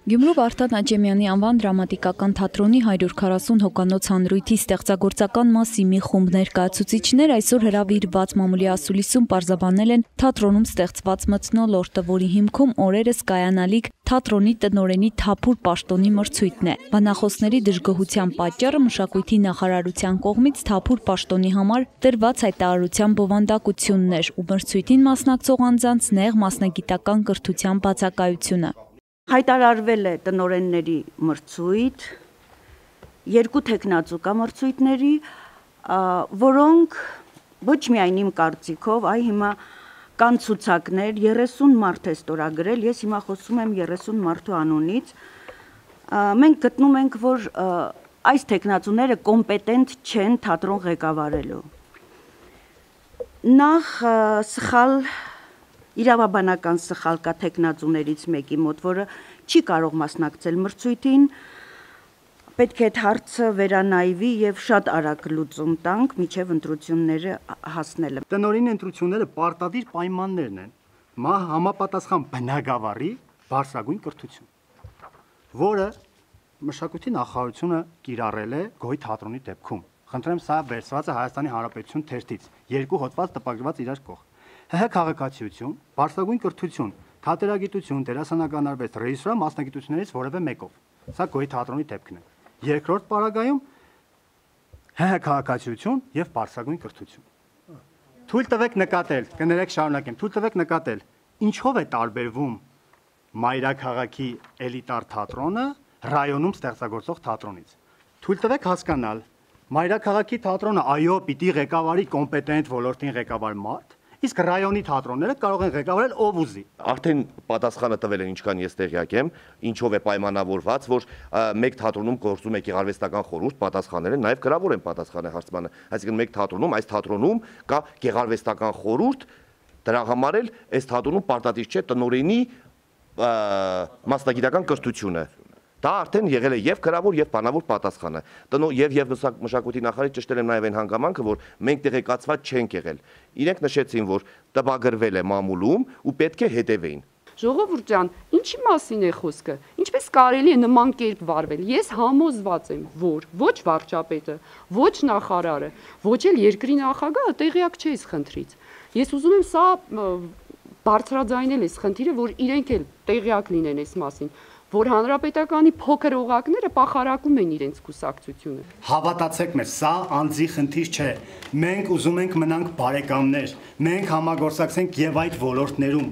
Գյումրու Վարդան Աճեմյանի անվան դրամատիկական թատրոնի 140 հոգանոց հանրույթի ստեղծագործական մասի մի խումբ ներկայացուցիչներ այսօր հրավիրված մամուլի ասուլիսում պարզաբանել են թատրոնում ստեղծված մթնոլորտը, որի հիմքում օրերս կայանալիք թատրոնի տնօրենի թափուր պաշտոնի մրցույթն է։ Բանախոսների դժգոհության պատճառը մշակույթի նախարարության կողմից թափուր պաշտոնի համար տրված հայտարարության բովանդակությունն էր ու մրցույթին մասնակցող անձանց նեղ մասնագիտական կրթության բացակայությունը։ Հայտարարվել է տնօրենների մրցույթ, երկու թեկնածու կա մրցույթների, որոնք ոչ միայն իմ կարծիքով, այ հիմա կան ցուցակներ, 30 մարդ է ստորագրել, ես հիմա խոսում եմ 30 մարդու անունից, մենք գտնում ենք, որ այս թեկնածուները կոմպետենտ չեն թատրոն ղեկավարելու։ Նախ սխալ իրավաբանական սխալ կա թեկնածուներից մեկի մոտ, որը չի կարող մասնակցել մրցույթին, պետք է այդ հարցը վերանայվի եւ շատ արագ լուծում տանք, մինչեւ ընտրությունները հասնելը։ Տնօրենի ընտրությունները պարտադիր պայմաններն են, համապատասխան բնագավառի բարձրագույն կրթություն, որը մշակույթի նախարարությունը կիրառել է Գոյ թատրոնի դեպքում։ Խնդրեմ, սա վերցված է Հայաստանի Հանրապետություն թերթից, երկու հոդված տպագրված իրար կողմ։ ՀՀ քաղաքացիություն, բարձրագույն կրթություն, թատերագիտություն, դերասանական արվեստ, ռեժիսուրա մասնագիտություններից որևէ մեկով։ Սա Գոյի թատրոնի դեպքն է։ Երկրորդ պարագայում ՀՀ քաղաքացիություն եւ բարձրագույն կրթություն։ Թույլ տվեք նկատել, կներեք շարունակեմ, թույլ տվեք նկատել, ինչով է տարբերվում մայրաքաղաքի էլիտար թատրոնը ռայոնում ստեղծագործող թատրոնից։ Թույլ տվեք հասկանալ, մայրաքաղաքի թատրոնը այո, պիտի ղեկավարի կոմպետենտ ոլորտին ղեկավար մարդ, իսկ ռայոնի թատրոնները կարող են ղեկավարել ով ուզի։ Արդեն պատասխանը տվել են, ինչքան ես տեղյակ եմ, ինչով է պայմանավորված, որ մեկ թատրոնում գործում է գեղարվեստական խորհուրդ, պատասխանել են, նաև գրավոր են պատասխանել հարցմանը։ Այսինքն մեկ թատրոնում, այս թատրոնում կա գեղարվեստական խորհուրդ, դրա համար էլ այս թատրոնում պարտադիր չէ տնօրենի մասնագիտական կրթությունը։ Դա արդեն եղել է եւ գրավոր եւ բանավոր պատասխանը։ Եվ մշակույթի նախարարի ճշտել եմ նաեւ այն հանգամանքը, որ մենք տեղեկացված չենք եղել։ Իրենք նշեցին, որ տպագրվել է մամուլում ու պետք է հետևեին։ Ժողովուրդ ջան, ինչի մասին է խոսքը։ Ինչպես կարելի է նման կերպ վարվել։ Ես համոզված եմ, որ ոչ վարչապետը, ոչ նախարարը, ոչ էլ երկրի նախագահը տեղյակ չէ այս խնդրից։ Ես ուզում եմ սա բարձրաձայնել այս խնդիրը, որ իրենք էլ տեղյակ լինեն այս մասին, որ հանրապետականի փոքր օղակները պախարակում են իրենց կուսակցությունը։ Հավատացեք մեզ, սա անձի խնդիր չէ։ Մենք ուզում ենք մնանք բարեկամներ, մենք համագործակցենք եւ այդ ոլորտներում։